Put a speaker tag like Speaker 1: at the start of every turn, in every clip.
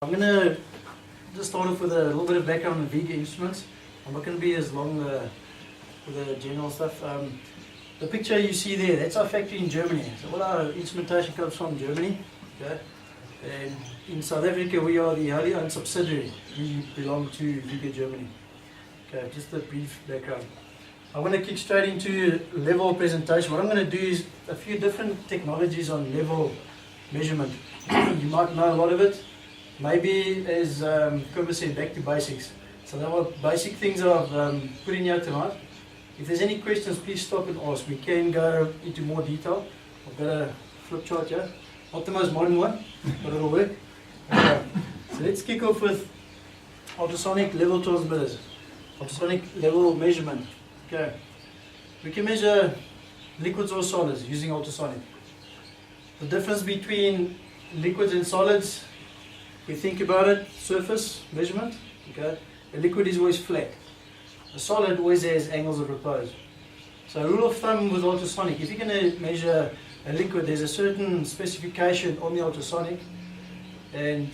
Speaker 1: I'm going to just start off with a little bit of background on Vega instruments. I'm not going to be as long with the general stuff. The picture you see there, that's our factory in Germany. So all our instrumentation comes from Germany. Okay? And in South Africa, we are the wholly owned subsidiary. We belong to Vega Germany. Okay, just a brief background. I want to kick straight into level presentation. What I'm going to do is a few different technologies on level measurement. You might know a lot of it. Maybe, as Kobe said, back to basics. So there are basic things that I've put in here tonight. If there's any questions, please stop and ask. We can go into more detail. I've got a flip chart here. Not the most modern one, but it'll work. Okay. So let's kick off with ultrasonic level transmitters. Ultrasonic level measurement. Okay. We can measure liquids or solids using ultrasonic. The difference between liquids and solids, if we think about it, surface measurement. Okay. A liquid is always flat. A solid always has angles of repose. So rule of thumb with ultrasonic, if you're going to measure a liquid, there's a certain specification on the ultrasonic, and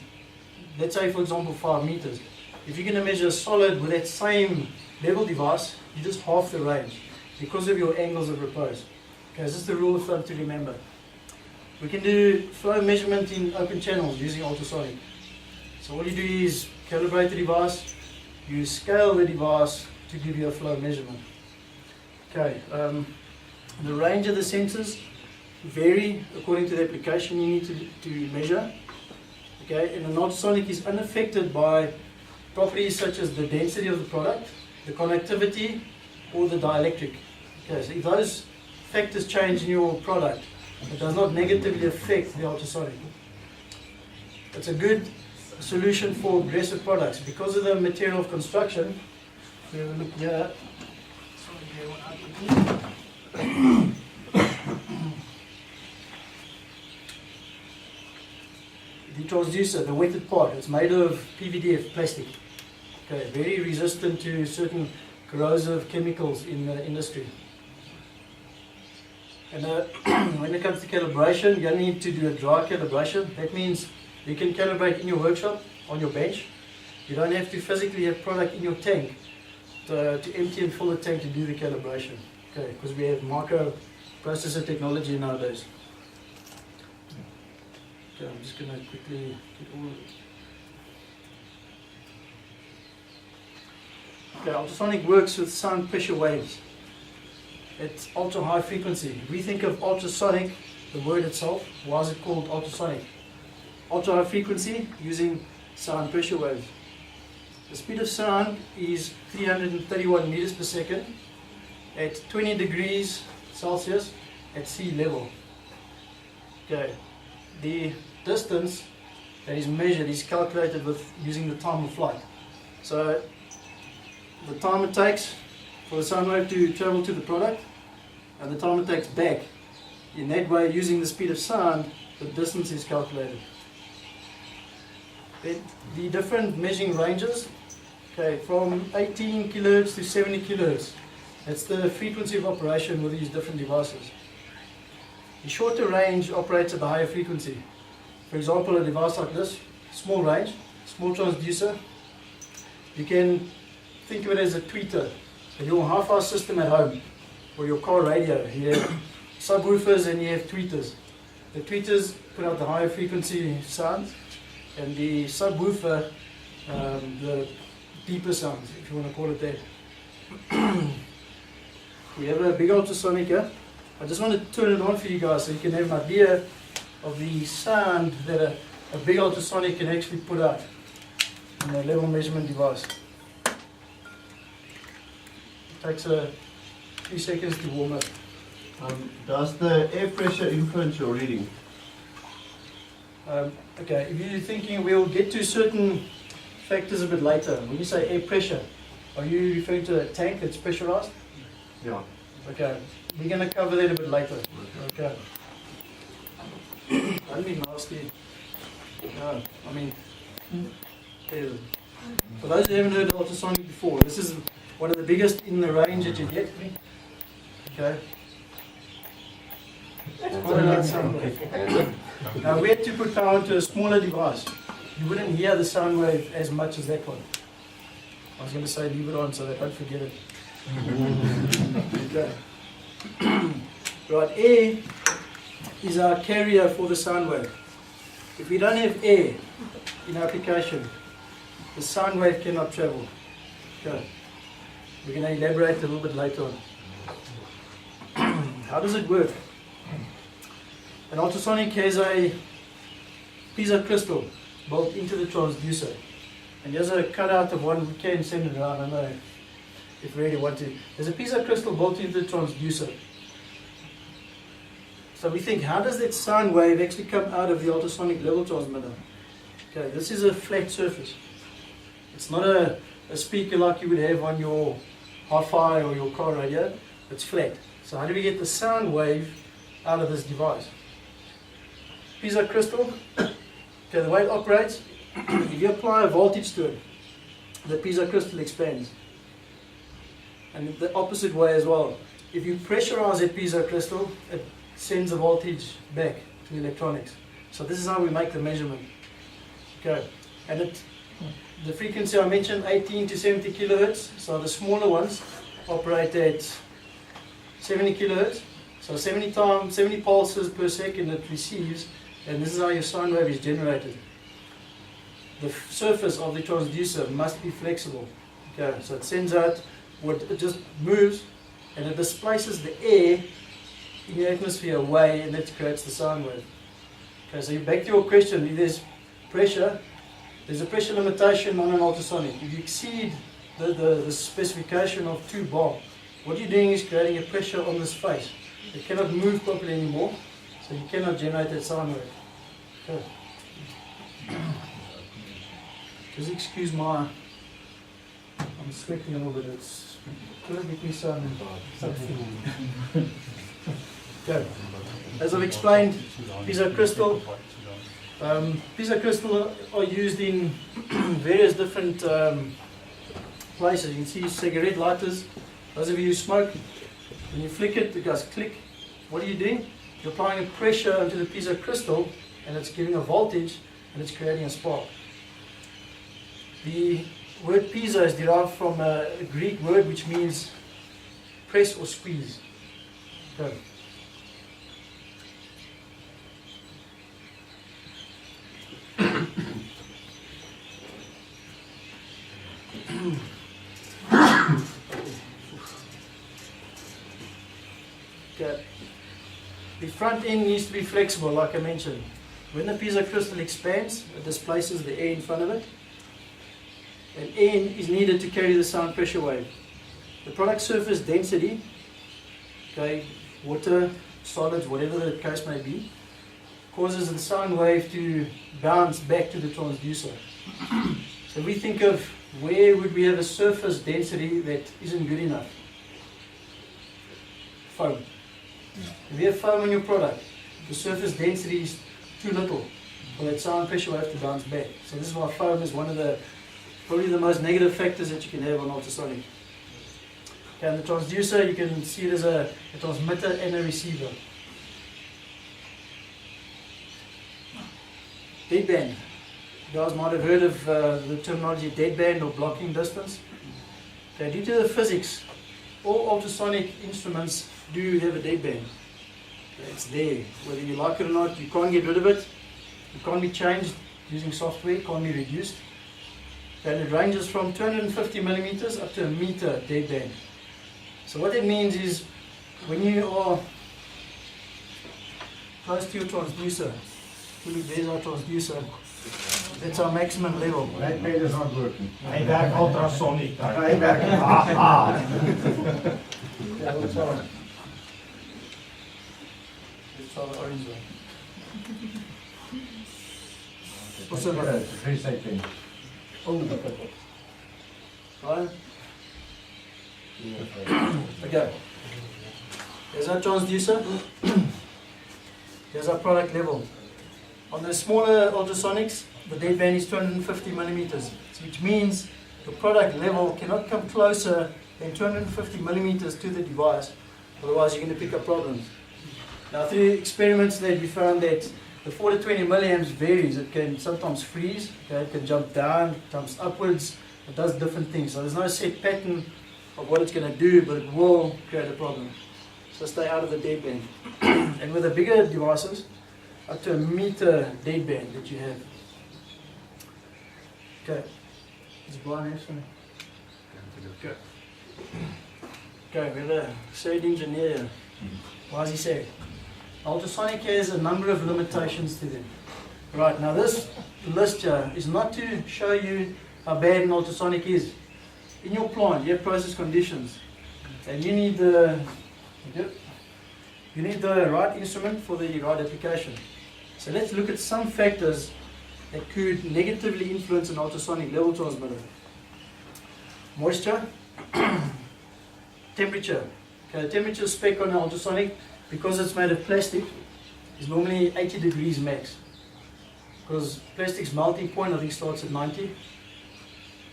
Speaker 1: let's say for example 5 meters. If you're going to measure a solid with that same level device, you just half the range because of your angles of repose. Okay, this is the rule of thumb to remember. We can do flow measurement in open channels using ultrasonic. So all you do is calibrate the device, you scale the device to give you a flow measurement. Okay, the range of the sensors vary according to the application you need to measure. Okay, and an ultrasonic is unaffected by properties such as the density of the product, the conductivity, or the dielectric. Okay, so if those factors change in your product, it does not negatively affect the ultrasonic. It's a good solution for aggressive products because of the material of construction. If we have a look here. The transducer, the wetted part, it's made of PVDF plastic. Okay, very resistant to certain corrosive chemicals in the industry. And when it comes to calibration, you only need to do a dry calibration. That means you can calibrate in your workshop, on your bench. You don't have to physically have product in your tank to empty and fill the tank to do the calibration. Okay, because we have microprocessor technology nowadays. Okay, I'm just going to quickly get all of it. Okay, ultrasonic works with sound pressure waves. It's ultra high frequency. We think of ultrasonic, the word itself. Why is it called ultrasonic? Ultra high frequency using sound pressure waves. The speed of sound is 331 meters per second at 20 degrees Celsius at sea level. Okay, the distance that is measured is calculated with using the time of flight. So the time it takes for the sound wave to travel to the product and the time it takes back. In that way, using the speed of sound, the distance is calculated. The different measuring ranges, okay, from 18 kilohertz to 70 kilohertz. That's the frequency of operation with these different devices. The shorter range operates at a higher frequency. For example, a device like this, small range, small transducer, you can think of it as a tweeter. So your hi-fi system at home, or your car radio, you have subwoofers and you have tweeters. The tweeters put out the higher frequency sounds, and the subwoofer, the deeper sounds, if you want to call it that. We have a big ultrasonic here. I just want to turn it on for you guys so you can have an idea of the sound that a big ultrasonic can actually put out in a level measurement device. It takes a few seconds to warm up.
Speaker 2: Does the air pressure influence your reading?
Speaker 1: Okay, if you're thinking we'll get to certain factors a bit later. When you say air pressure, are you referring to a tank that's pressurized?
Speaker 2: Yeah.
Speaker 1: Okay, we're going to cover that a bit later. Okay. Don't be nasty. No, I mean, for those who haven't heard of ultrasonic before, this is one of the biggest in the range that you get. Okay. It's quite a lot of sound. Now we had to put power into a smaller device. you wouldn't hear the sound wave as much as that one. I was going to say leave it on so that I don't forget it. Okay. Right, air is our carrier for the sound wave. If we don't have air in our application, the sound wave cannot travel. Okay. We're going to elaborate a little bit later on. How does it work? An ultrasonic has a piezo crystal built into the transducer. And here's a cutout of one. We can send it around, I know, if we really want to. There's a piezo crystal built into the transducer. So we think, how does that sound wave actually come out of the ultrasonic level transmitter? Okay, this is a flat surface. It's not a speaker like you would have on your hi-fi or your car radio. It's flat. So how do we get the sound wave out of this device? Piezo crystal, okay, the way it operates, if you apply a voltage to it, the piezo crystal expands. And the opposite way as well. If you pressurize that piezo crystal, it sends the voltage back to the electronics. So this is how we make the measurement. Okay, and the frequency I mentioned, 18 to 70 kilohertz. So the smaller ones operate at 70 kilohertz. So 70 pulses per second it receives, and this is how your sound wave is generated. The surface of the transducer must be flexible. Okay, so it sends out what it just moves, and it displaces the air in the atmosphere away, and that creates the sound wave. Okay, so back to your question, if there's pressure, there's a pressure limitation on an ultrasonic. If you exceed the specification of 2 bar, what you're doing is creating a pressure on this face. It cannot move properly anymore, so you cannot generate that sound wave. Okay. Just excuse my, I'm sweating a little bit, it's going to make me sound something. Okay. As I've explained, piezo crystal. Piezo crystal are used in various different places. You can see cigarette lighters. Those of you who smoke, when you flick it, it goes click. What are you doing? You're applying a pressure onto the piezo crystal, and it's giving a voltage, and it's creating a spark. The word piezo is derived from a Greek word which means press or squeeze. Okay. Okay. The front end needs to be flexible, like I mentioned. When the piezo crystal expands, it displaces the air in front of it. And air is needed to carry the sound pressure wave. The product surface density, okay, water, solids, whatever the case may be, causes the sound wave to bounce back to the transducer. So we think of where would we have a surface density that isn't good enough? Foam. If you have foam on your product, the surface density is too little for that sound pressure wave to bounce back. So this is why foam is one of the probably the most negative factors that you can have on ultrasonic. Okay, and the transducer, you can see it as a transmitter and a receiver. Deadband. You guys might have heard of the terminology deadband or blocking distance. Okay, due to the physics, all ultrasonic instruments do have a deadband. Okay, it's there. Whether you like it or not, you can't get rid of it. It can't be changed using software, it can't be reduced. And it ranges from 250 millimeters up to a meter deadband. So what that means is when you are close to your transducer, there's our transducer, that's our maximum level.
Speaker 3: That page is not working.
Speaker 4: I werk ultrasonic.
Speaker 3: I werk.
Speaker 1: Yeah, we'll try. Let's try the orange one. What's the matter?
Speaker 3: 3 seconds.
Speaker 1: Oh, right. Okay. There's our transducer. There's our product level. On the smaller ultrasonics, the deadband is 250 millimeters, which means the product level cannot come closer than 250 millimeters to the device, otherwise you're going to pick up problems. Now through experiments that we found that The 4 to 20 milliamps varies. It can sometimes freeze, okay? It can jump down, jumps upwards, it does different things. So there's no set pattern of what it's going to do, but it will create a problem. So stay out of the deadband. And with the bigger devices, up to 1 meter deadband that you have. Okay. Is Brian next for me? Okay. Okay, we have a shade engineer here. Why is he saying? Ultrasonic has a number of limitations to them. Right, now this list here is not to show you how bad an ultrasonic is. In your plant, you have process conditions, and you need the right instrument for the right application. So let's look at some factors that could negatively influence an ultrasonic level transmitter. Moisture, temperature. Okay, the temperature spec on an ultrasonic, because it's made of plastic, is normally 80 degrees max. Because plastic's melting point, I think, starts at 90.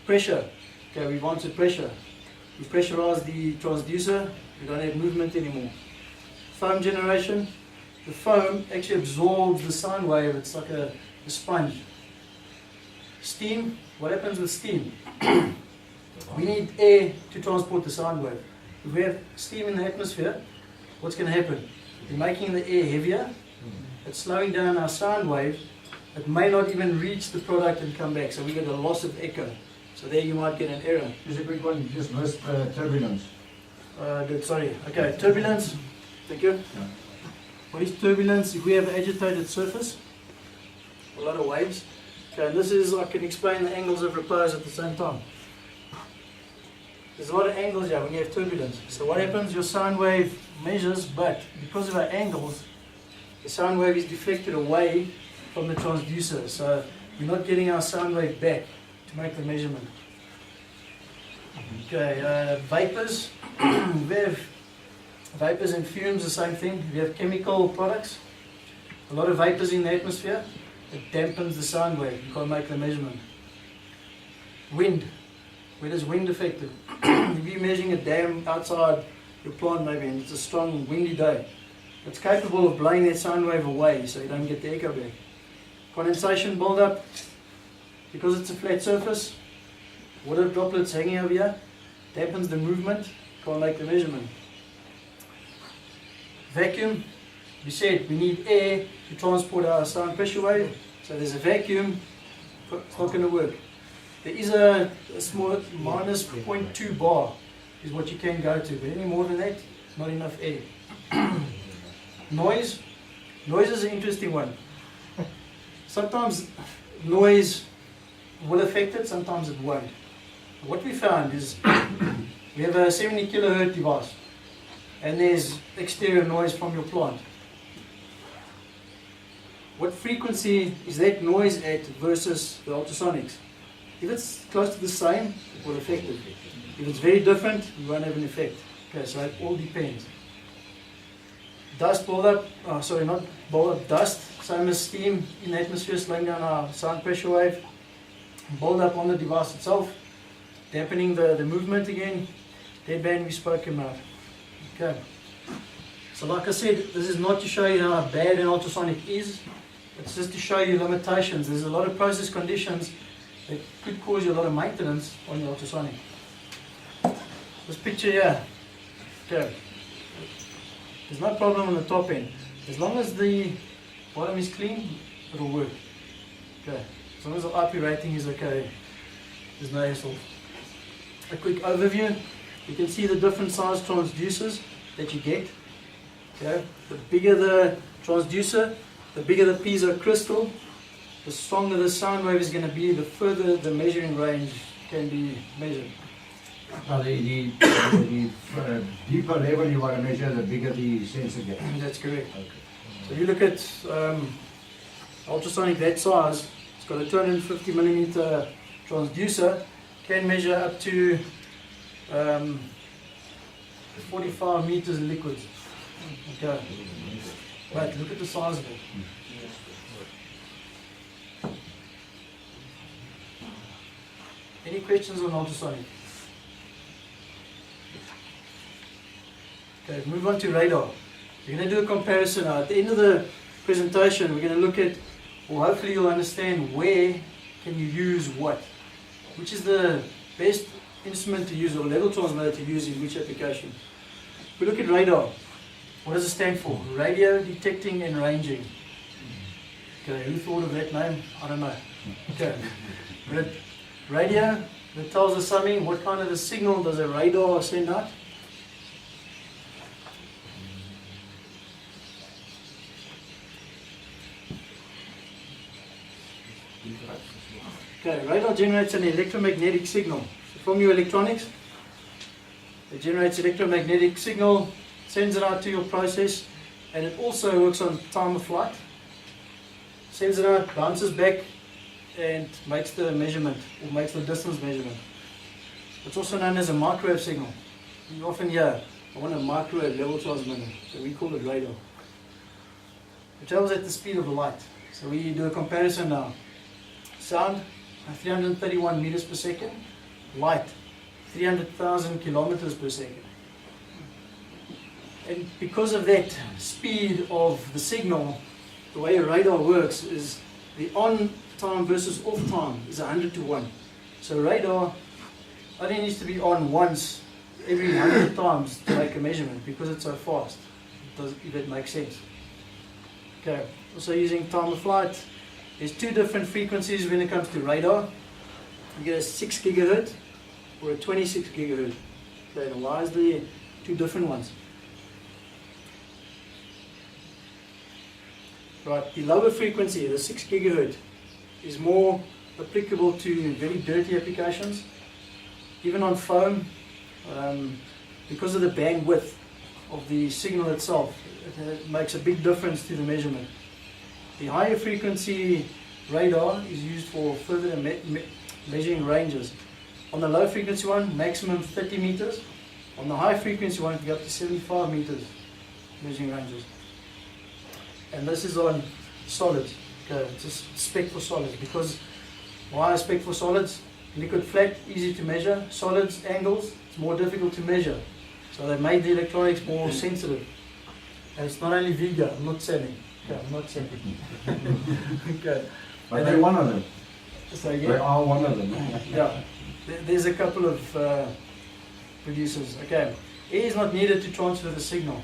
Speaker 1: Pressure. Okay, we wanted pressure. We pressurize the transducer, we don't have movement anymore. Foam generation. The foam actually absorbs the sine wave, it's like a sponge. Steam. What happens with steam? We need air to transport the sine wave. If we have steam in the atmosphere, what's going to happen? We're making the air heavier, it's slowing down our sound wave, it may not even reach the product and come back, so we get a loss of echo. So there you might get an error.
Speaker 3: Just a quick one, you just missed turbulence.
Speaker 1: Good, sorry. Okay, turbulence. Thank you.
Speaker 3: Yeah.
Speaker 1: What is turbulence? If we have an agitated surface, a lot of waves. Okay, and this is, I can explain the angles of repose at the same time. There's a lot of angles here when you have turbulence. So what happens? Your sound wave measures, but because of our angles, the sound wave is deflected away from the transducer. So we're not getting our sound wave back to make the measurement. Okay, vapors. We have vapors and fumes, the same thing. We have chemical products. A lot of vapors in the atmosphere. It dampens the sound wave. You can't make the measurement. Wind. Where does wind affect it? If you're measuring a dam outside your plant maybe and it's a strong windy day, it's capable of blowing that sound wave away so you don't get the echo back. Condensation build-up. Because it's a flat surface, water droplets hanging over here, dampens the movement, can't make the measurement. Vacuum, we said we need air to transport our sound pressure wave, so there's a vacuum, it's not going to work. There is a small minus 0.2 bar is what you can go to, but any more than that, not enough air. Noise is an interesting one. Sometimes noise will affect it, sometimes it won't. What we found is we have a 70 kilohertz device and there's exterior noise from your plant. What frequency is that noise at versus the ultrasonics? If it's close to the same, it will affect it. If it's very different, you won't have an effect. Okay, so it all depends. Dust buildup, not buildup, dust, same as steam in the atmosphere, slowing down our sound pressure wave. Build up on the device itself, dampening the movement again. Deadband we spoke about. Okay. So like I said, this is not to show you how bad an ultrasonic is, it's just to show you limitations. There's a lot of process conditions that could cause you a lot of maintenance on your ultrasonic. This picture here, okay. There's no problem on the top end. As long as the bottom is clean, it'll work. Okay. As long as the IP rating is okay, there's no hassle. A quick overview. You can see the different size transducers that you get. Okay. The bigger the transducer, the bigger the piezo crystal, the stronger the sound wave is going to be, the further the measuring range can be measured.
Speaker 3: The deeper level you want to measure, the bigger the sensor gets.
Speaker 1: That's correct.
Speaker 3: Okay.
Speaker 1: So you look at ultrasonic that size, it's got a 250 millimeter transducer, can measure up to 45 meters in liquids. Okay. But look at the size of it. Any questions on ultrasonic? Okay, move on to radar. We're going to do a comparison now. At the end of the presentation, we're going to look at, or hopefully you'll understand where can you use what, which is the best instrument to use or level transmitter to use in which application. If we look at radar, what does it stand for? Radio detecting and ranging. Okay, who thought of that name? I don't know. Okay, radio, that tells us something. What kind of a signal does a radar send out? Okay, radar generates an electromagnetic signal. So from your electronics, it generates electromagnetic signal, sends it out to your process, and it also works on time of flight. Sends it out, bounces back, and makes the measurement, or makes the distance measurement. It's also known as a microwave signal. You often hear, I want a microwave level transmitter, so we call it radar. It travels at the speed of light. So we do a comparison now. Sound, 331 meters per second. Light, 300,000 kilometers per second. And because of that speed of the signal, the way a radar works is the on time versus off time is 100 to 1. So radar only needs to be on once every 100 times to make a measurement because it's so fast. If that makes sense. Okay, also using time of flight. There's two different frequencies when it comes to radar. You get a 6 gigahertz or a 26 gigahertz. Okay, now why is there two different ones? Right, the lower frequency, the 6 gigahertz, is more applicable to very dirty applications. Even on foam, because of the bandwidth of the signal itself, it makes a big difference to the measurement. The higher frequency radar is used for further measuring ranges. On the low frequency one, maximum 30 meters. On the high frequency one, you get up to 75 meters measuring ranges. And this is on solids. Okay, it's a spec for solids. Because why a spec for solids? Liquid flat, easy to measure. Solids, angles, it's more difficult to measure. So they made the electronics more sensitive. And it's not only Vega, I'm not selling. Okay, I'm not selling. Okay.
Speaker 3: But they're one of them.
Speaker 1: So, yeah.
Speaker 3: They are one of them.
Speaker 1: Yeah. There's a couple of producers. Okay. Air is not needed to transfer the signal.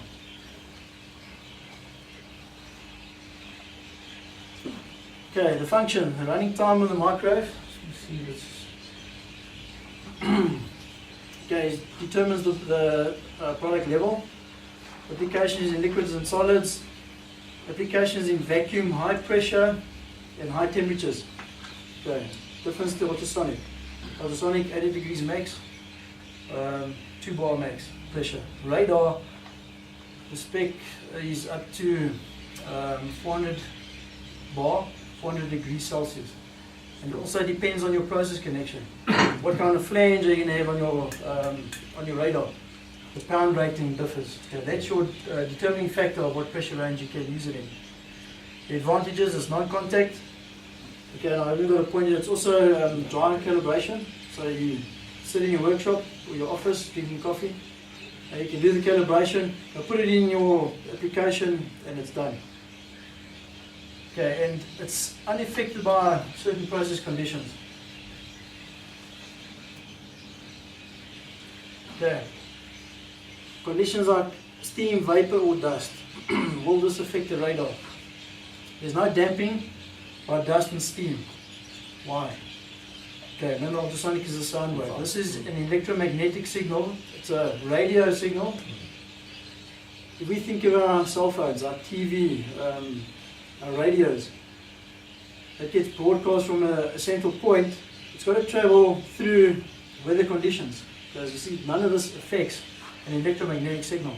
Speaker 1: Okay, the function, the running time of the microwave. Let's see this. Okay, it determines the product level. Applications in liquids and solids. Applications in vacuum, high pressure, and high temperatures. Okay, difference to ultrasonic. Ultrasonic 80 degrees max, 2 bar max pressure. Radar, the spec is up to 400 bar, 400 degrees Celsius. And it also depends on your process connection. What kind of flange are you going to have on your radar? The pound rating differs. Okay, that's your determining factor of what pressure range you can use it in. The advantages is non-contact. Okay, now I've got to point you, it's also dry calibration. So you sit in your workshop or your office drinking coffee, and you can do the calibration, put it in your application, and it's done. Okay, and it's unaffected by certain process conditions. Okay, conditions like steam, vapor, or dust. Will this affect the radar? There's no damping by dust and steam. Why? Okay, remember ultrasonic is a sound wave. This is an electromagnetic signal. It's a radio signal. If we think of our cell phones, our TV, our radios, that gets broadcast from a central point, it's got to travel through weather conditions. As you see, none of this affects an electromagnetic signal.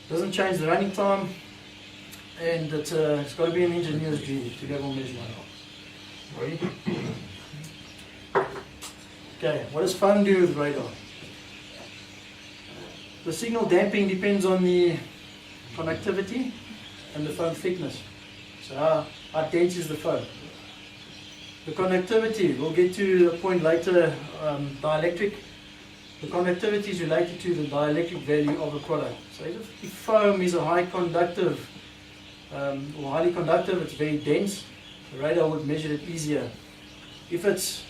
Speaker 1: Doesn't change the running time, and it's got to be an engineer's duty to level measurement. Ready? Okay, what does foam do with radar? The signal damping depends on the conductivity and the foam thickness. So how dense is the foam? The conductivity, we'll get to a point later, dielectric. The conductivity is related to the dielectric value of a product. So if foam is a high conductive or highly conductive, it's very dense, the radar would measure it easier. If it's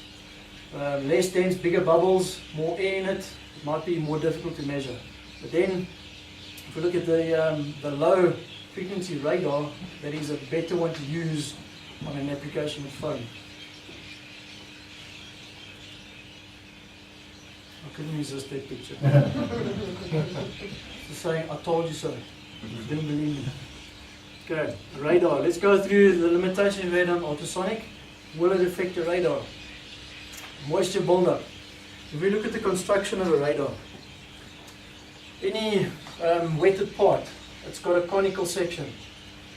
Speaker 1: less dense, bigger bubbles, more air in it, it might be more difficult to measure. But then, if we look at the low frequency radar, that is a better one to use on an application with phone. I couldn't resist that picture. Just saying, I told you so. You didn't believe me. Okay, radar. Let's go through the limitations we had on ultrasonic. Will it affect the radar? Moisture buildup. If we look at the construction of a radar, any wetted part, it's got a conical section.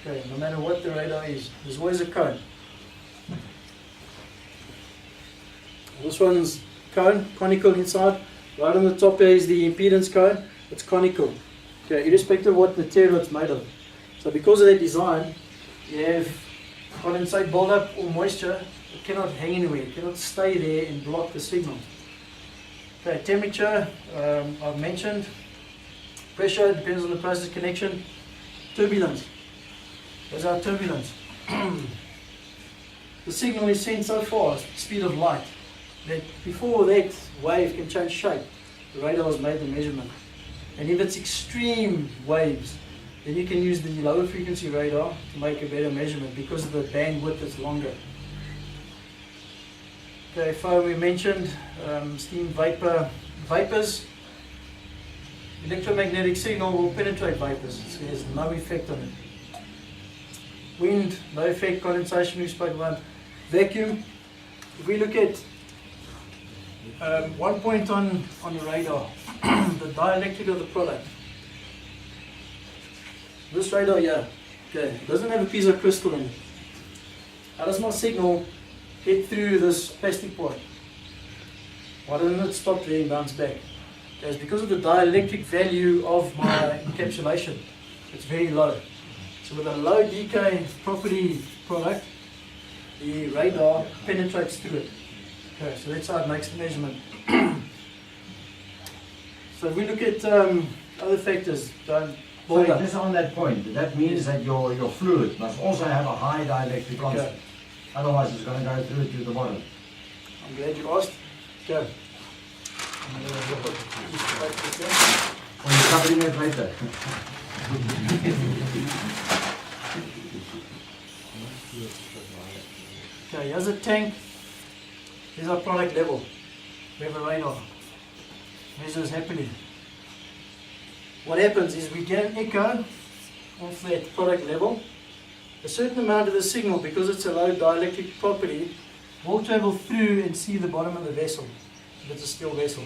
Speaker 1: Okay, no matter what the radar is, there's always a cone. This one's cone, conical inside. Right on the top there is the impedance cone. It's conical. Okay, irrespective of what material it's made of. So because of that design, you have condensate buildup or moisture. It cannot hang anywhere. It cannot stay there and block the signal. Okay, temperature, I've mentioned. Pressure depends on the process connection. Turbulence. There's our turbulence. The signal is sent so fast, speed of light, that before that wave can change shape, the radar has made the measurement. And if it's extreme waves, then you can use the lower frequency radar to make a better measurement because of the bandwidth that's longer. Okay, foam we mentioned, steam, vapor, vapors. Electromagnetic signal will penetrate vapors, so there's no effect on it. Wind, no effect. Condensation, we spoke about. Vacuum, if we look at one point on the radar, the dielectric of the product. This radar here, okay, doesn't have a piece of crystal in it. How does my signal get through this plastic part? Why doesn't it stop there and bounce back? Okay, it's because of the dielectric value of my encapsulation. It's very low. So with a low decay property product, the radar penetrates through it. Okay, so that's how it makes the measurement. So if we look at other factors, don't build
Speaker 3: So
Speaker 1: up.
Speaker 3: just on that point, that means that your fluid must also have a high dielectric constant.
Speaker 1: Okay.
Speaker 3: Otherwise it's going to go through to the bottom.
Speaker 1: I'm glad you asked. Okay.
Speaker 3: Or you're covering it later.
Speaker 1: Okay, here's a tank. Here's our product level. We have a radar. Measures happily. What happens is we get an echo of that product level. A certain amount of the signal, because it's a low dielectric property, will travel through and see the bottom of the vessel, if it's a steel vessel.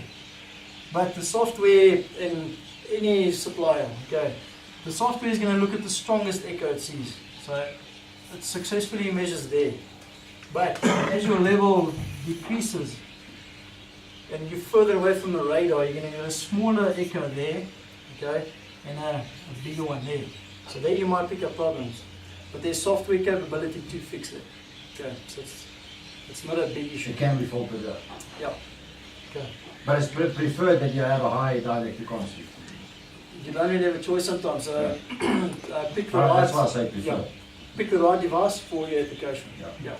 Speaker 1: But the software in any supplier, okay, the software is going to look at the strongest echo it sees. So it successfully measures there. But as your level decreases and you're further away from the radar, you're going to get a smaller echo there, okay, and a bigger one there. So there you might pick up problems. But there's software capability to fix it. Okay, so it's not a big issue.
Speaker 3: It can be filtered out.
Speaker 1: Yeah. Okay.
Speaker 3: But it's preferred that you have a high dielectric constant.
Speaker 1: You don't really have a choice sometimes. Pick the
Speaker 3: That's
Speaker 1: right.
Speaker 3: why I say prefer.
Speaker 1: Yeah. Pick the right device for your application.
Speaker 3: Yeah.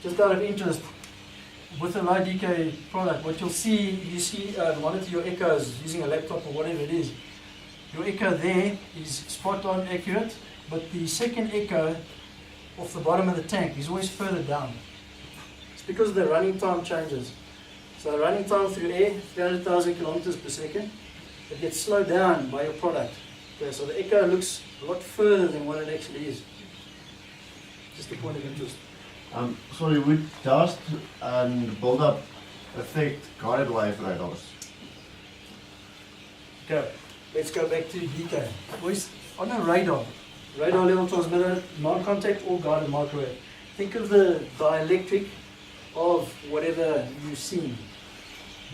Speaker 1: Just out of interest, with a low decay product, what you'll see, you see monitor your echoes using a laptop or whatever it is. Your echo there is spot on accurate, but the second echo off the bottom of the tank is always further down. It's because the running time changes. So the running time through air, 300,000 kilometers per second, it gets slowed down by your product. Okay, so the echo looks a lot further than what it actually is. Just a point of interest.
Speaker 2: Sorry, would dust and build-up affect guided wave radars?
Speaker 1: Okay, let's go back to decay. Boys, on a radar level transmitter, non-contact or guided microwave, think of the dielectric of whatever you've seen.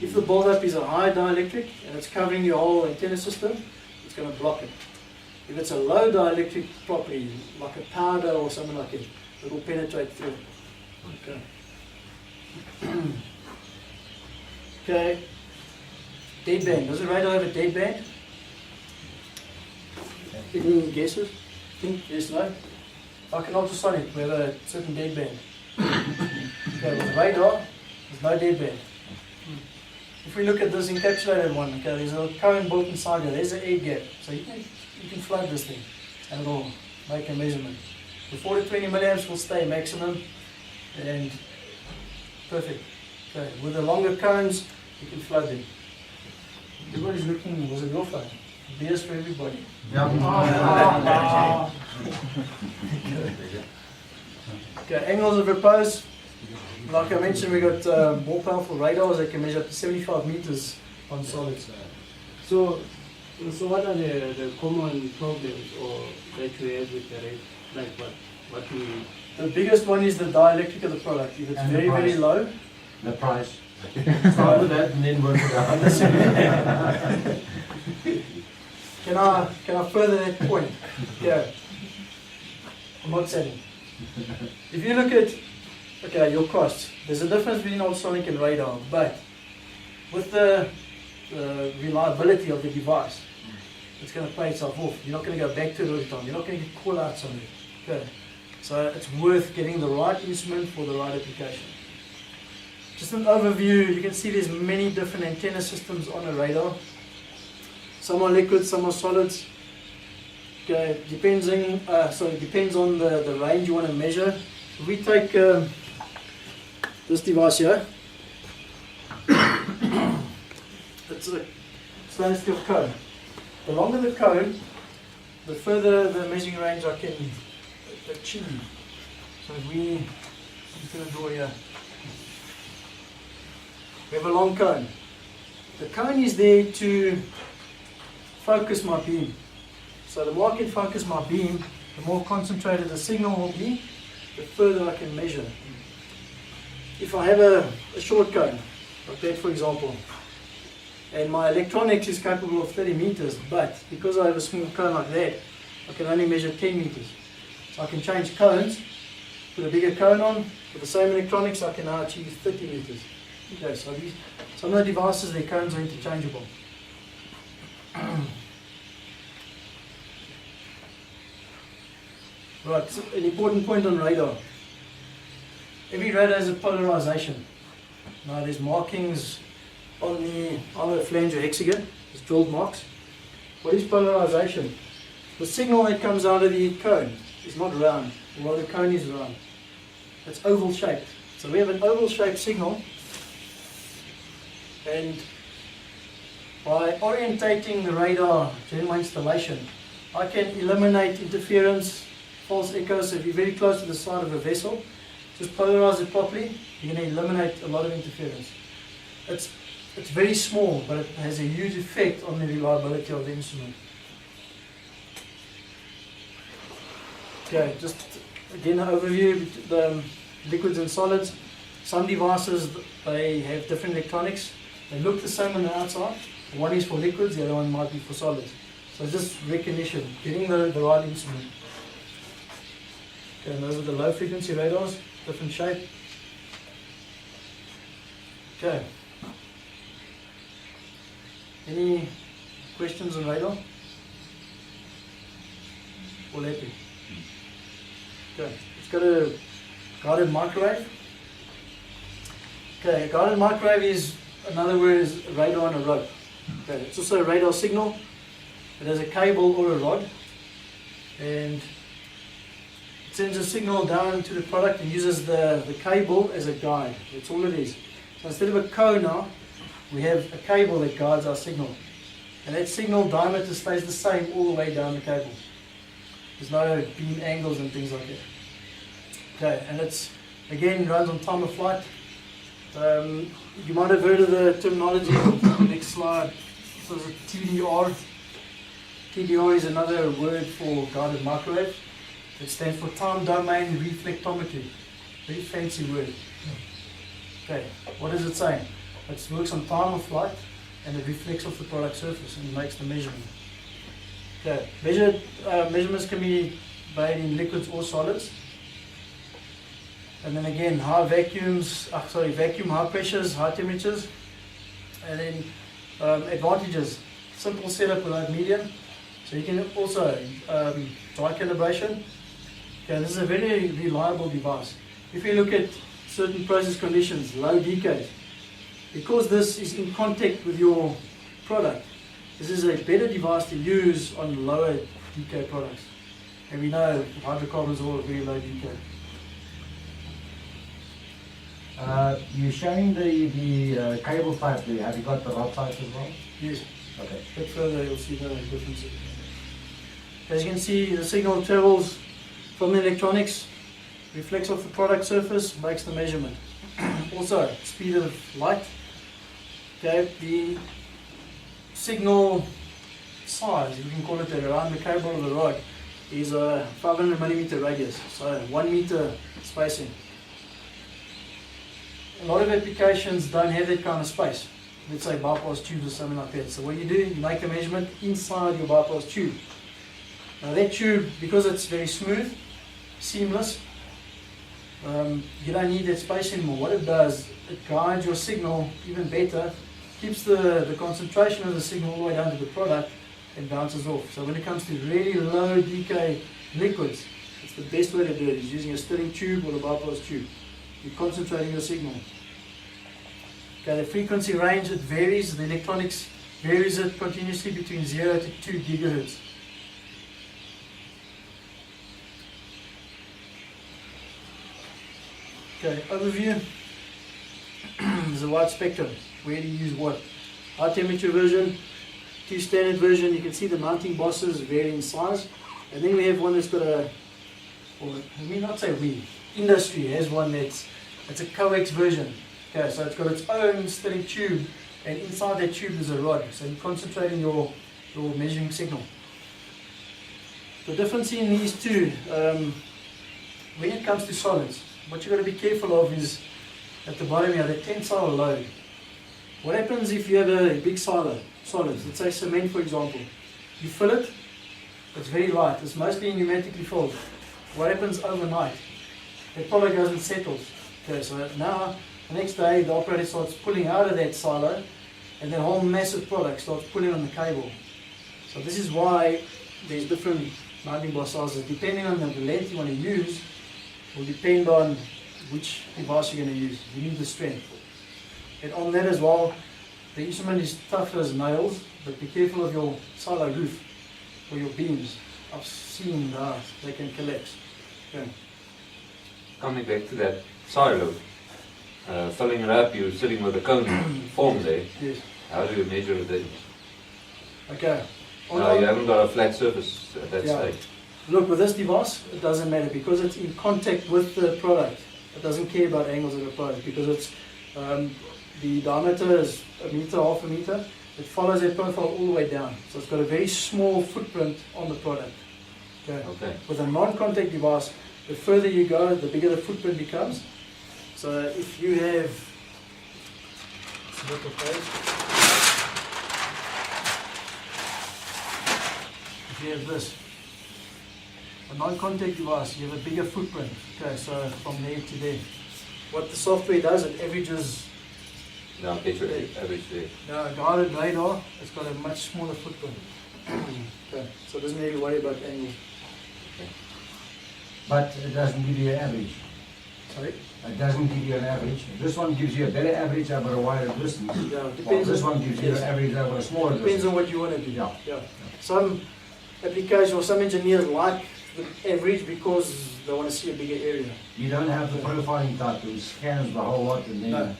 Speaker 1: If the build-up is a high dielectric and it's covering your whole antenna system, it's going to block it. If it's a low dielectric property, like a powder or something like it, it will penetrate through. Okay. Okay. Deadband. Does a radar have a deadband? Any guesses? Think, yes, no? Like an ultrasonic, we have a certain deadband. Okay, with radar, there's no deadband. If we look at this encapsulated one, okay, there's a cone built inside here, there's an air gap. So you can flood this thing and it'll make a measurement. The 4 to 20 milliamps will stay maximum and perfect. Okay, with the longer cones, you can flood them. Everybody's looking, was it your phone? Beers for everybody. Okay, angles of repose. Like I mentioned, we got more powerful radars that can measure up to 75 meters on solids.
Speaker 4: So what are the common problems or that you have with the rate? Like what we
Speaker 1: The biggest one is the dielectric of the product. If it's
Speaker 3: And the
Speaker 1: very, very
Speaker 3: price.
Speaker 1: low,
Speaker 3: The price. Start with that and then work it out.
Speaker 1: can I further that point? Yeah. I'm not selling. If you look at, okay, your costs, there's a difference between ultrasonic and radar, but with the reliability of the device, it's going to pay itself off. You're not going to go back to it all the time. You're not going to get call outs on it. Okay. So it's worth getting the right instrument for the right application. Just an overview, you can see there's many different antenna systems on a radar. Some are liquids, some are solids. Okay, it depends on the range you want to measure. If we take this device here, it's a stainless steel cone. The longer the cone, the further the measuring range I can achieve. So if I'm going to draw here. We have a long cone. The cone is there to focus my beam. So the more I can focus my beam, the more concentrated the signal will be, the further I can measure. If I have a short cone, like that for example, and my electronics is capable of 30 meters, but because I have a small cone like that, I can only measure 10 meters. So I can change cones, put a bigger cone on, with the same electronics I can now achieve 30 meters. Okay, so some of the devices, their cones are interchangeable. Right, so an important point on radar. Every radar has a polarization. Now there's markings on the either flange or hexagon, there's drilled marks. What is polarization? The signal that comes out of the cone is not round, while the cone is round. It's oval shaped. So we have an oval shaped signal, and by orientating the radar during my installation, I can eliminate interference, false echoes. If you're very close to the side of a vessel, just polarize it properly, you're going to eliminate a lot of interference. It's very small, but it has a huge effect on the reliability of the instrument. Okay, just again an overview, the liquids and solids. Some devices, they have different electronics. They look the same on the outside. One is for liquids, the other one might be for solids. So just recognition, getting the right instrument. Okay, and those are the low frequency radars, different shape. Okay. Any questions on radar? All happy? Okay, let's go to guided microwave. Okay, a guided microwave is, another word is radar on a rope. Okay, it's also a radar signal. It has a cable or a rod, and it sends a signal down to the product and uses the cable as a guide. That's all it is. So instead of a cone now, we have a cable that guides our signal. And that signal diameter stays the same all the way down the cable. There's no beam angles and things like that. Okay, and it's, again, runs on time of flight. You might have heard of the terminology. Next slide. So it's a TDR. TDR is another word for guided microwave. It stands for time domain reflectometry. Very fancy word. Okay, what is it saying? It works on time of flight and it reflects off the product surface and makes the measurement. Okay, measurements can be made in liquids or solids. And then again, vacuum, high pressures, high temperatures. And then advantages, simple setup without medium. So you can also dry calibration. Okay, this is a very reliable device. If you look at certain process conditions, low decay, because this is in contact with your product, this is a better device to use on lower decay products. And we know hydrocarbons are all very low decay.
Speaker 3: You're showing the cable type there. Have you got the rod type as well?
Speaker 1: Yes.
Speaker 3: Okay.
Speaker 1: A bit further you'll see the differences. As you can see, the signal travels from the electronics, reflects off the product surface, makes the measurement. Also, speed of light. Okay, the signal size, you can call it that, around the cable or the rod is a 500 millimeter radius, so 1 meter spacing. A lot of applications don't have that kind of space. Let's say bypass tubes or something like that. So what you do, you make a measurement inside your bypass tube. Now that tube, because it's very smooth, seamless, you don't need that space anymore. What it does, it guides your signal even better, keeps the concentration of the signal all the way down to the product and bounces off. So when it comes to really low decay liquids, it's the best way to do it, is using a stirring tube or a bypass tube. You're concentrating your signal. Okay, the frequency range, it varies. The electronics varies it continuously between 0 to 2 gigahertz. Okay, overview. There's a wide spectrum. Where do you use what? High temperature version, 2 standard version. You can see the mounting bosses vary in size. And then we have one that's got a, or let me not say we, industry has one it's a coax version. Okay, so it's got its own stirring tube, and inside that tube is a rod. So you're concentrating your measuring signal. The difference in these two, when it comes to solids, what you've got to be careful of is at the bottom here, the tensile load. What happens if you have a big solids, let's say cement for example, you fill it, it's very light, it's mostly pneumatically filled. What happens overnight? The product goes and settles. Okay, so now the next day the operator starts pulling out of that silo and that whole massive product starts pulling on the cable. So this is why there's different mounting bar sizes. Depending on the length you want to use will depend on which device you're going to use. You need the strength. And on that as well, the instrument is tough as nails, but be careful of your silo roof or your beams. I've seen they can collapse. Okay.
Speaker 5: Coming back to that silo, filling it up, you're sitting with a cone form there.
Speaker 1: Yes.
Speaker 5: How do you measure it then?
Speaker 1: Okay.
Speaker 5: You haven't got a flat surface at that stage.
Speaker 1: Look, with this device, it doesn't matter because it's in contact with the product. It doesn't care about angles of the product because it's the diameter is a meter, half a meter. It follows that profile all the way down. So it's got a very small footprint on the product. Okay. With a non-contact device, the further you go, the bigger the footprint becomes. So if you have, let's look at page. If you have this, a non-contact device, you have a bigger footprint. Okay, so from there to there. What the software does, it averages.
Speaker 5: Now get your average there.
Speaker 1: Now a guided radar, it's got a much smaller footprint. Okay, so it doesn't really worry about angles.
Speaker 5: Okay.
Speaker 3: But it doesn't give you an average.
Speaker 1: Sorry?
Speaker 3: It doesn't give you an average. This one gives you a better average over a wider distance.
Speaker 1: Yeah, it
Speaker 3: While
Speaker 1: depends.
Speaker 3: this one gives you an average over a smaller
Speaker 1: Depends
Speaker 3: distance.
Speaker 1: on what you want to do.
Speaker 3: Yeah.
Speaker 1: Some applications or some engineers like the average because they want to see a bigger area.
Speaker 3: You don't have the profiling type who scans the whole lot and then...
Speaker 1: No.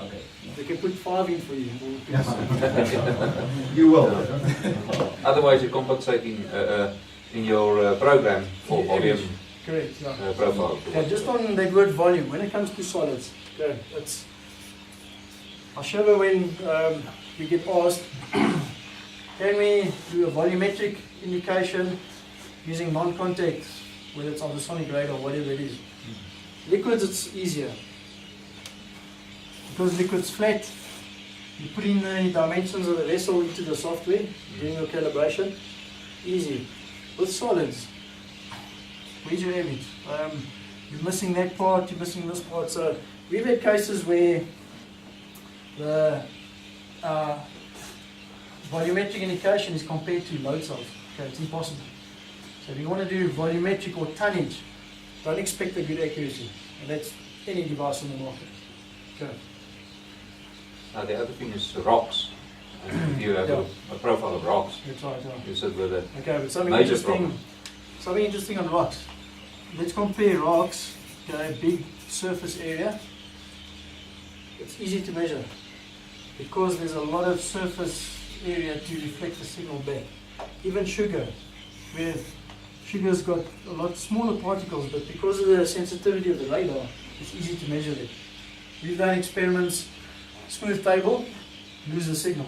Speaker 3: Okay.
Speaker 1: They can put 5 in for you.
Speaker 3: You will.
Speaker 5: Otherwise you're compensating in your program for volume
Speaker 1: Correct, yeah.
Speaker 5: profile.
Speaker 1: Okay, just on that word volume, when it comes to solids, okay, I'll show you when we get asked, can we do a volumetric indication using non-contact, whether it's ultrasonic radar or whatever it is. Liquids, it's easier. Because liquid's flat, you put in the dimensions of the vessel into the software, doing your calibration, easy. With solids, where's your average? You're missing that part, you're missing this part. So we've had cases where the volumetric indication is compared to load cells. Okay, it's impossible. So if you want to do volumetric or tonnage, don't expect a good accuracy. And that's any device on the market. Okay.
Speaker 5: Now the other thing is rocks. And if you have
Speaker 1: Yeah.
Speaker 5: a profile of rocks,
Speaker 1: That's right, yeah.
Speaker 5: you sit with a
Speaker 1: Okay, but something
Speaker 5: major
Speaker 1: interesting,
Speaker 5: problem.
Speaker 1: something interesting on rocks. Let's compare rocks, okay, big surface area. It's easy to measure because there's a lot of surface area to reflect the signal back. Even sugar, where sugar's got a lot smaller particles, but because of the sensitivity of the radar, it's easy to measure it. We've done experiments, smooth table, lose the signal.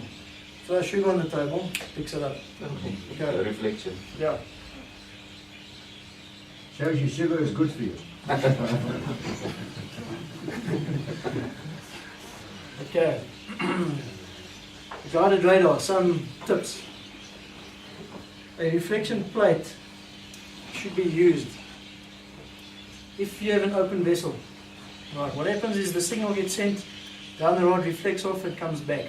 Speaker 1: Throw sugar on the table, picks it up.
Speaker 5: The
Speaker 1: Okay.
Speaker 5: reflection.
Speaker 1: Yeah.
Speaker 3: Shows you sugar is good for you.
Speaker 1: Okay. Guided radar, some tips. A reflection plate should be used if you have an open vessel. Right, what happens is the signal gets sent down the rod, reflects off, and comes back.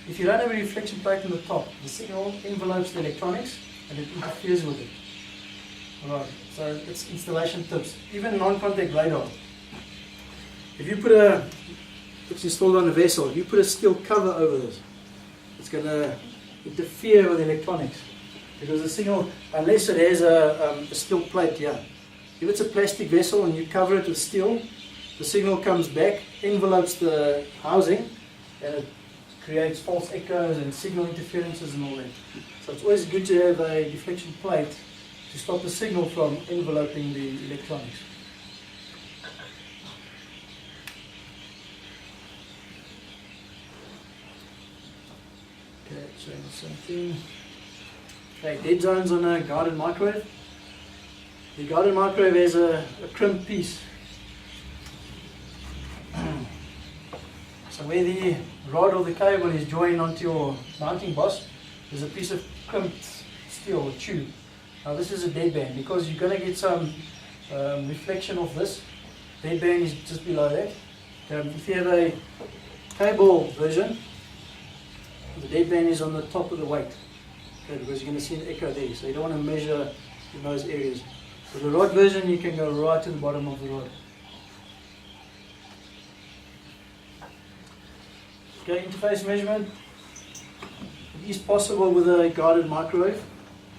Speaker 1: If you don't have a reflection plate on the top, the signal envelopes the electronics and it interferes with it. Right, so it's installation tips. Even non-contact radar. If you put it's installed on a vessel, if you put a steel cover over this, it's going to interfere with electronics. Because the signal, unless it has a steel plate here, if it's a plastic vessel and you cover it with steel, the signal comes back, envelopes the housing, and it creates false echoes and signal interferences and all that. So it's always good to have a deflection plate to stop the signal from enveloping the electronics. Okay, showing the same thing. Okay, dead zones on a guided microwave. The guided microwave has a crimped piece. So where the rod or the cable is joined onto your mounting boss, there's a piece of crimped steel or tube. Now this is a deadband because you're going to get some reflection of this. Deadband is just below that. If you have a cable version, the deadband is on the top of the weight. Okay, because you're going to see an echo there, so you don't want to measure in those areas. With the rod version, you can go right to the bottom of the rod. Okay, interface measurement. It is possible with a guided microwave,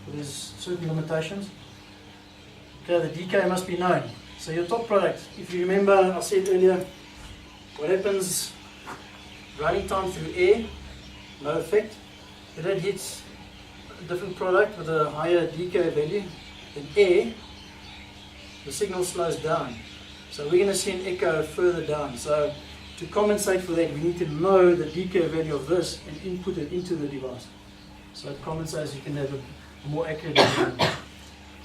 Speaker 1: but there's certain limitations. Okay, the decay must be known. So your top product, if you remember, I said earlier, what happens running time through air, no effect. If it hits a different product with a higher decay value than air, the signal slows down. So we're going to see an echo further down. So to compensate for that, we need to know the decay value of this and input it into the device. So it compensates, you can have a more accurate measurement.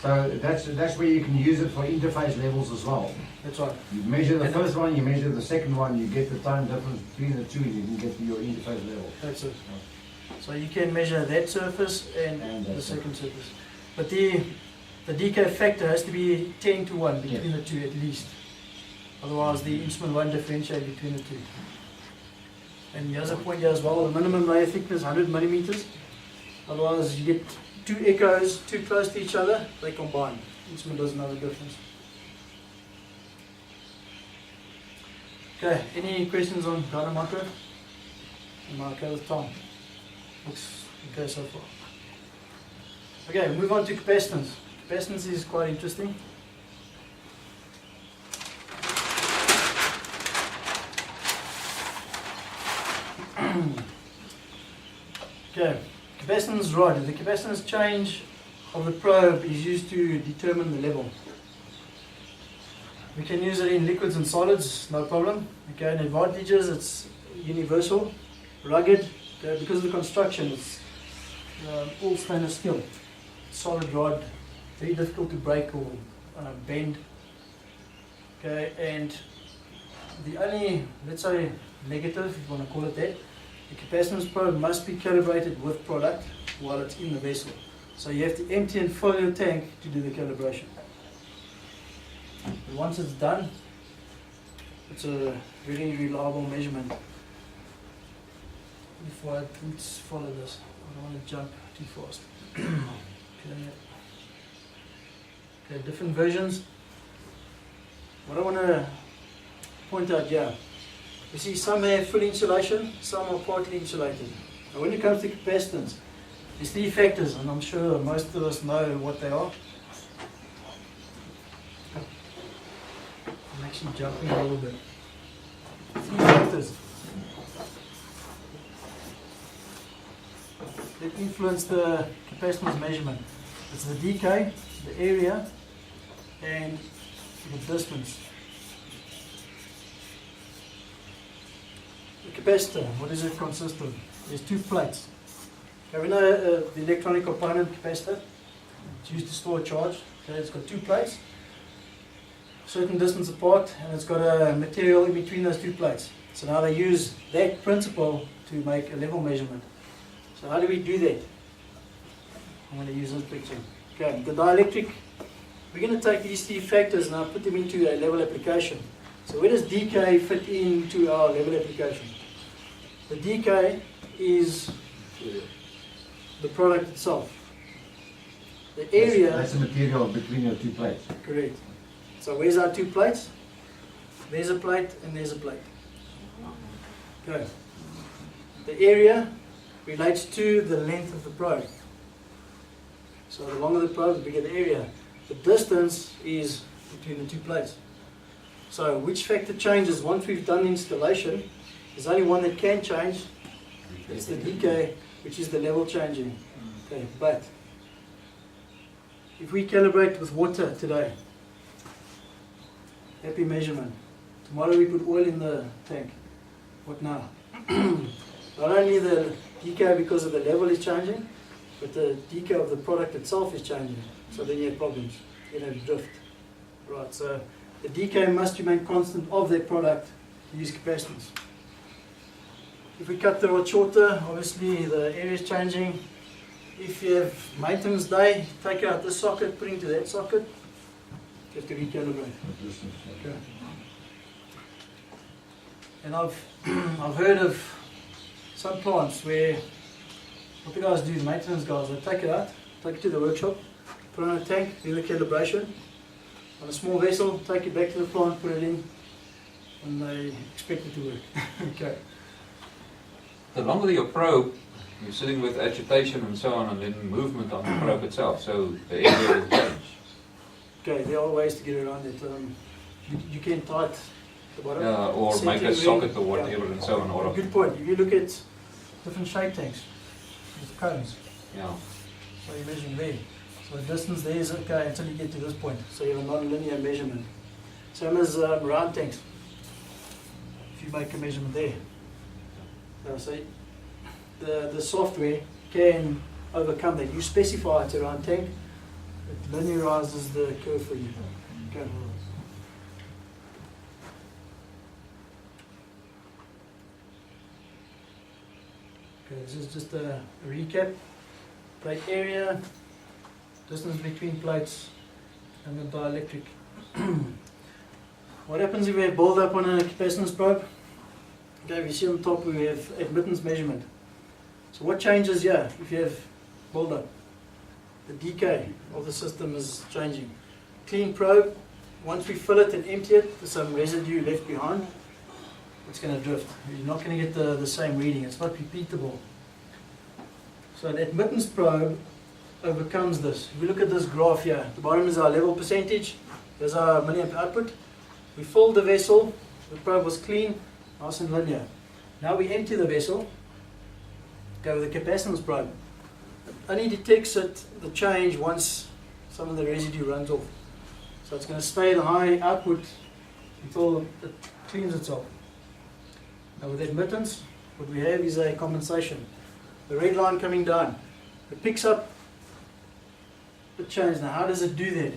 Speaker 3: So that's where you can use it for interface levels as well.
Speaker 1: That's right.
Speaker 3: You measure the first one, you measure the second one, you get the time difference between the two, you can get to your interface level.
Speaker 1: That's it. So you can measure that surface and the second surface. But the decay factor has to be 10 to 1 between the two at least. Otherwise the instrument won't differentiate between the two. And the other point here as well, the minimum layer thickness 100 millimeters. Otherwise you get two echoes too close to each other, they combine. The instrument doesn't know the difference. Okay, any questions on guided microwave? Am I okay with time? Looks okay so far. Okay, move on to capacitance. Capacitance is quite interesting. Okay, capacitance rod. The capacitance change of the probe is used to determine the level. We can use it in liquids and solids, no problem. Okay, and advantages, it's universal, rugged, okay, because of the construction, it's all stainless steel. Solid rod, very difficult to break or bend. Okay, and the only, let's say, negative, if you want to call it that, the capacitance probe must be calibrated with product while it's in the vessel. So you have to empty and fill your tank to do the calibration. And once it's done, it's a very reliable measurement. Before I follow this, I don't want to jump too fast. Okay, different versions. What I want to point out here, you see some have full insulation, some are partly insulated. Now when it comes to capacitance, there's three factors, and I'm sure most of us know what they are. I'm actually jumping a little bit. Three factors that influence the capacitance measurement. It's the decay, the area, and the distance. The capacitor, what does it consist of? There's two plates. Okay, we know the electronic component capacitor. It's used to store a charge. Okay, it's got two plates, certain distance apart, and it's got a material in between those two plates. So now they use that principle to make a level measurement. So how do we do that? I'm going to use this picture. Okay, the dielectric, we're going to take these three factors and now put them into a level application. So where does decay fit into our level application? The decay is the product itself. The area...
Speaker 3: That's the material between your two plates.
Speaker 1: Correct. So where's our two plates? There's a plate and there's a plate. Okay. The area relates to the length of the probe. So the longer the probe, the bigger the area. The distance is between the two plates. So which factor changes once we've done the installation? There's only one that can change. It's the decay, which is the level changing. Okay, but if we calibrate with water today, happy measurement. Tomorrow we put oil in the tank. What now? Not only the decay because of the level is changing, but the decay of the product itself is changing. So then you have problems. You have drift. Right, so the decay must remain constant of that product to use capacitance. If we cut the rod shorter, obviously the area is changing. If you have maintenance day, take out this socket, put into that socket, you have to recalibrate. Okay. And I've heard of some plants where what the guys do, the maintenance guys, they take it out, take it to the workshop, put it on a tank, do the calibration on a small vessel, take it back to the plant, put it in, and they expect it to work. Okay.
Speaker 5: The longer your probe, you're sitting with agitation and so on, and then movement on the probe itself, so the area will change.
Speaker 1: Okay, there are ways to get around it. You can tight the bottom.
Speaker 5: Yeah, or
Speaker 1: set
Speaker 5: make
Speaker 1: it
Speaker 5: a socket or
Speaker 1: yeah.
Speaker 5: whatever and so on. Or
Speaker 1: Good point. If you look at different shape tanks, there's cones.
Speaker 5: yeah.
Speaker 1: So you're measuring there. So the distance there is okay until you get to this point. So you have a non-linear measurement. Same as round tanks. If you make a measurement there. So the software can overcome that. You specify it's a round tank, it linearizes the curve for you. Okay. Okay, this is just a recap. Plate area, distance between plates, and the dielectric. What happens if we have build-up on a capacitance probe? Okay, we see on top we have admittance measurement. So what changes here if you have build-up? The decay of the system is changing. Clean probe, once we fill it and empty it, there's some residue left behind. It's going to drift. You're not going to get the same reading. It's not repeatable. So the admittance probe overcomes this. If we look at this graph here, the bottom is our level percentage. There's our milliamp output. We filled the vessel. The probe was clean, nice and linear. Now we empty the vessel. Go with the capacitance probe. It only detects the change once some of the residue runs off. So it's going to stay at a high output until it cleans itself. Now with admittance, what we have is a compensation. The red line coming down. It picks up the change. Now how does it do that?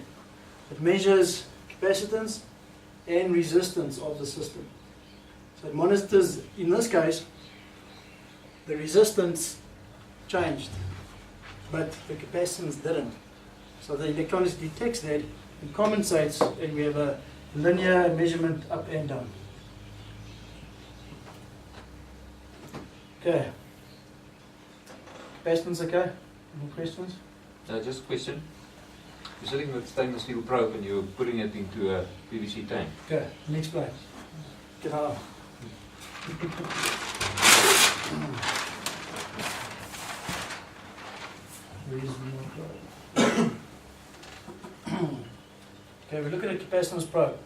Speaker 1: It measures capacitance and resistance of the system. So it monitors, in this case, the resistance changed, but the capacitance didn't. So the electronics detects that and compensates, and we have a linear measurement up and down. Okay. Capacitance okay? Any questions?
Speaker 5: Just a question. You're sitting with stainless steel probe and you're putting it into a PVC tank.
Speaker 1: Okay, next play. Get out. Okay, we look at a capacitance probe.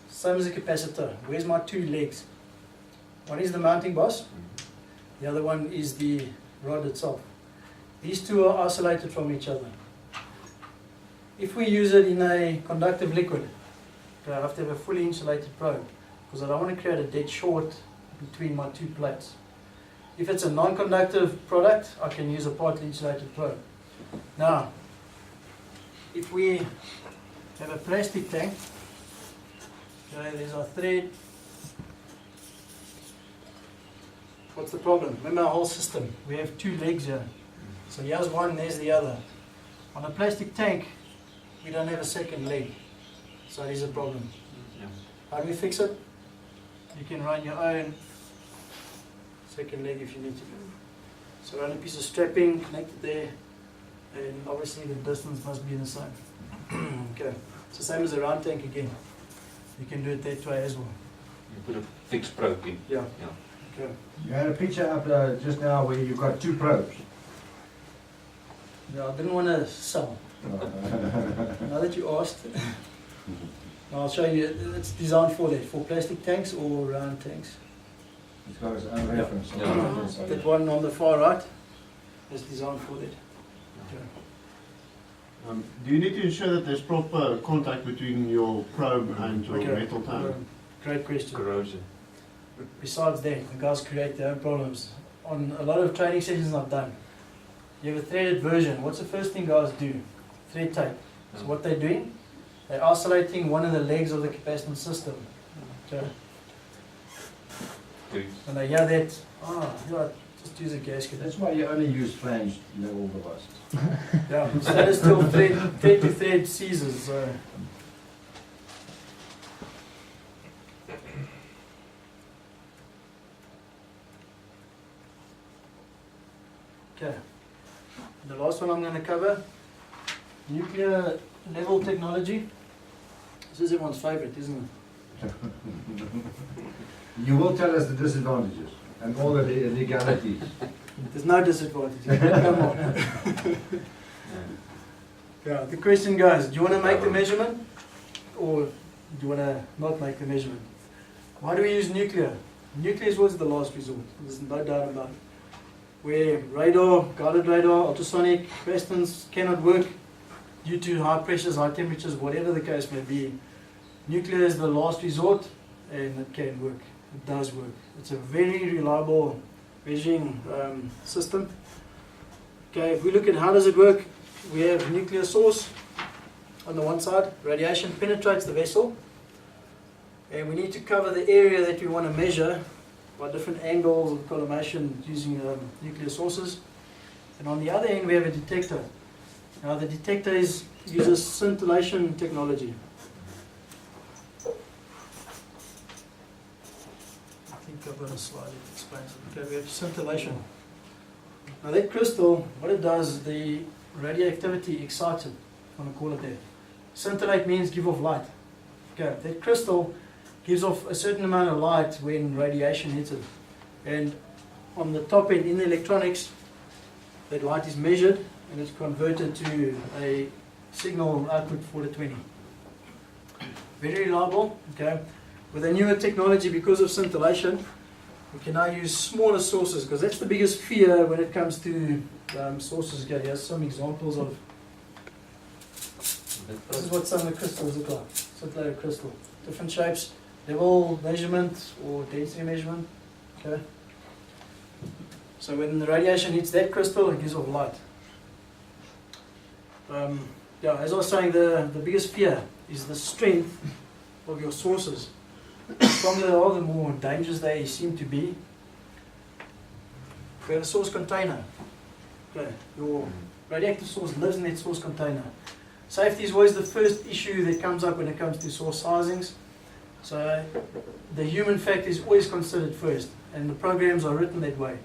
Speaker 1: Same as a capacitor. Where's my two legs? One is the mounting boss. The other one is the rod itself. These two are isolated from each other. If we use it in a conductive liquid, okay, I have to have a fully insulated probe because I don't want to create a dead short between my two plates. If it's a non-conductive product, I can use a partly insulated probe. Now, if we have a plastic tank, okay, there's our thread. What's the problem? Remember our whole system. We have two legs here. So here's one, there's the other. On a plastic tank, we don't have a second leg. So it is a problem.
Speaker 5: Yeah.
Speaker 1: How do we fix it? You can run your own second leg if you need to. So run a piece of strapping, connect it there, and obviously the distance must be the same. Okay, it's the same as a round tank again. You can do it that way as well.
Speaker 5: You put a fixed probe in.
Speaker 1: Yeah.
Speaker 5: Yeah.
Speaker 1: Okay.
Speaker 3: You had a picture up just now where you've got two probes.
Speaker 1: Yeah, I didn't want to sell. Now that you asked, I'll show you. It's designed for that, for plastic tanks or round tanks.
Speaker 3: It's got its own reference.
Speaker 5: Yeah.
Speaker 1: That one on the far right is designed for that. Okay.
Speaker 2: Do you need to ensure that there's proper contact between your probe and your
Speaker 1: Okay.
Speaker 2: metal tank?
Speaker 1: Great question.
Speaker 5: Corrosion.
Speaker 1: Besides that, the guys create their own problems. On a lot of training sessions I've done, you have a threaded version. What's the first thing guys do? Thread tape. So what they're doing, they're isolating one of the legs of the capacitance system. Okay.
Speaker 5: Good.
Speaker 1: And they hear that, yeah, just use a gasket.
Speaker 3: That's why you only use flange level devices.
Speaker 1: Yeah, so that is still thread to thread seizures. So. Okay. The last one I'm going to cover, nuclear level technology. This is everyone's favorite, isn't it?
Speaker 3: You will tell us the disadvantages and all the legalities.
Speaker 1: There's no disadvantages. Come on. Yeah, the question goes, do you want to make the measurement or do you want to not make the measurement? Why do we use nuclear? Nuclear is always the last resort. There's no doubt about it. Where radar, guided radar, ultrasonic, capacitance cannot work due to high pressures, high temperatures, whatever the case may be. Nuclear is the last resort and it can work. It does work. It's a very reliable measuring system. Okay, if we look at how does it work, we have nuclear source on the one side. Radiation penetrates the vessel and we need to cover the area that we want to measure by different angles of collimation using nuclear sources. And on the other end we have a detector. Now the detector uses scintillation technology. I think I've got a slide that explains it. Okay, we have scintillation. Now that crystal, what it does, the radioactivity excites it, if you want to call it that. Scintillate means give off light. Okay, that crystal gives off a certain amount of light when radiation hits it. And on the top end in the electronics, that light is measured and it's converted to a signal output for the 20. Very reliable. Okay. With a newer technology, because of scintillation, we can now use smaller sources because that's the biggest fear when it comes to sources. Okay, here's some examples of. This is what some of the crystals look like. Scintillator crystal. Different shapes. Level measurement or density measurement. Okay. So when the radiation hits that crystal, it gives off light. Yeah, as I was saying, the biggest fear is the strength of your sources. The stronger they are, the more dangerous they seem to be. We have a source container. Okay. Your radioactive source lives in that source container. Safety is always the first issue that comes up when it comes to source sizings. So the human factor is always considered first, and the programs are written that way.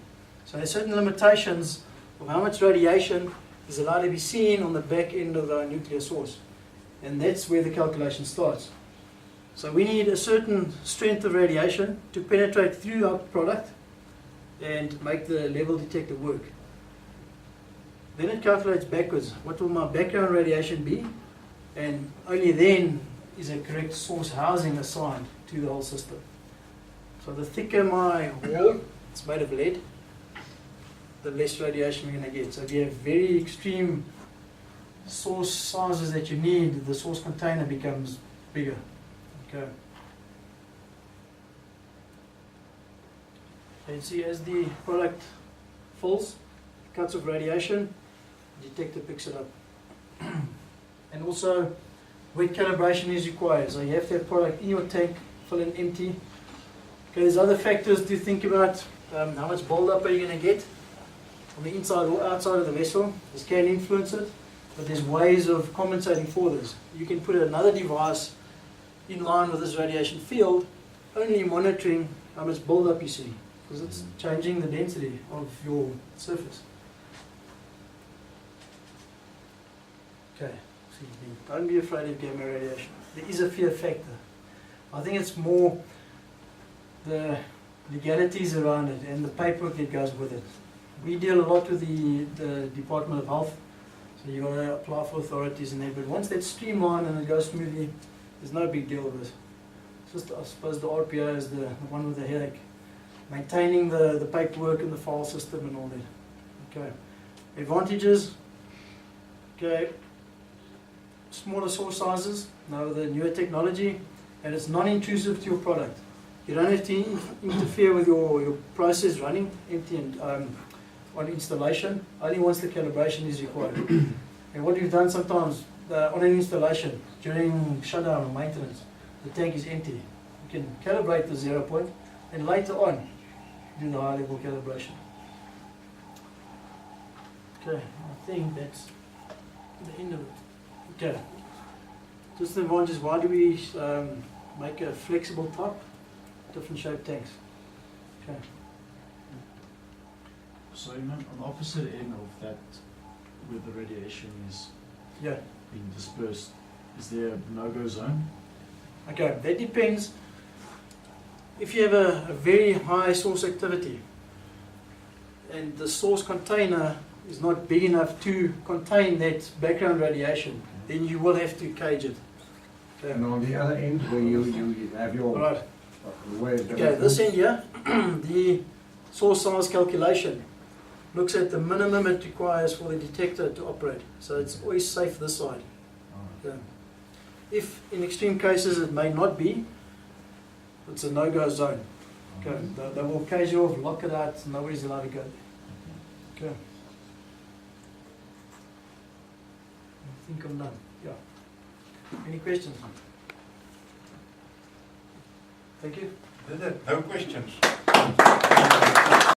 Speaker 1: So there's certain limitations of how much radiation is allowed to be seen on the back end of our nuclear source. And that's where the calculation starts. So we need a certain strength of radiation to penetrate through our product and make the level detector work. Then it calculates backwards. What will my background radiation be? And only then is a correct source housing assigned to the whole system. So the thicker my wall, it's made of lead, the less radiation we're going to get. So if you have very extreme source sizes that you need, the source container becomes bigger. Okay. And see, as the product falls, cuts off radiation, the detector picks it up. And also, wet calibration is required. So you have to have product in your tank, fill in empty. Okay, there's other factors to think about. How much build-up are you going to get on the inside or outside of the vessel? This can influence it, but there's ways of compensating for this. You can put another device in line with this radiation field, only monitoring how much build-up you see, because it's changing the density of your surface. Okay, see, don't be afraid of gamma radiation. There is a fear factor. I think it's more the legalities around it and the paperwork that goes with it. We deal a lot with the Department of Health, so you've got to apply for authorities and that, but once that's streamlined and it goes smoothly, there's no big deal with it. It's just, I suppose, the RPO is the one with the headache. Maintaining the paperwork and the file system and all that. Okay. Advantages. Okay. Smaller source sizes, now with the newer technology, and it's non-intrusive to your product. You don't have to interfere with your process running, empty and on installation, only once the calibration is required. And what we've done sometimes on an installation, during shutdown or maintenance, the tank is empty. You can calibrate the 0 point, and later on, do the high level calibration. Okay, I think that's the end of it. Okay, just the advantages. Why do we make a flexible top, different shaped tanks? Okay.
Speaker 6: So on the opposite end of that, where the radiation is
Speaker 1: Yeah.
Speaker 6: being dispersed, is there a no-go zone?
Speaker 1: Okay, that depends. If you have a very high source activity and the source container is not big enough to contain that background radiation, then you will have to cage it. Okay.
Speaker 3: And on the other end, where you have your...
Speaker 1: Right.
Speaker 3: Where
Speaker 1: Okay, this end here, the source size calculation looks at the minimum it requires for the detector to operate. So it's always safe this side. Okay. If in extreme cases it may not be, it's a no-go zone. Okay. They will cage you off, lock it out, nobody's allowed to go there. Okay. I think I'm done. Yeah. Any questions? Thank you.
Speaker 7: No questions.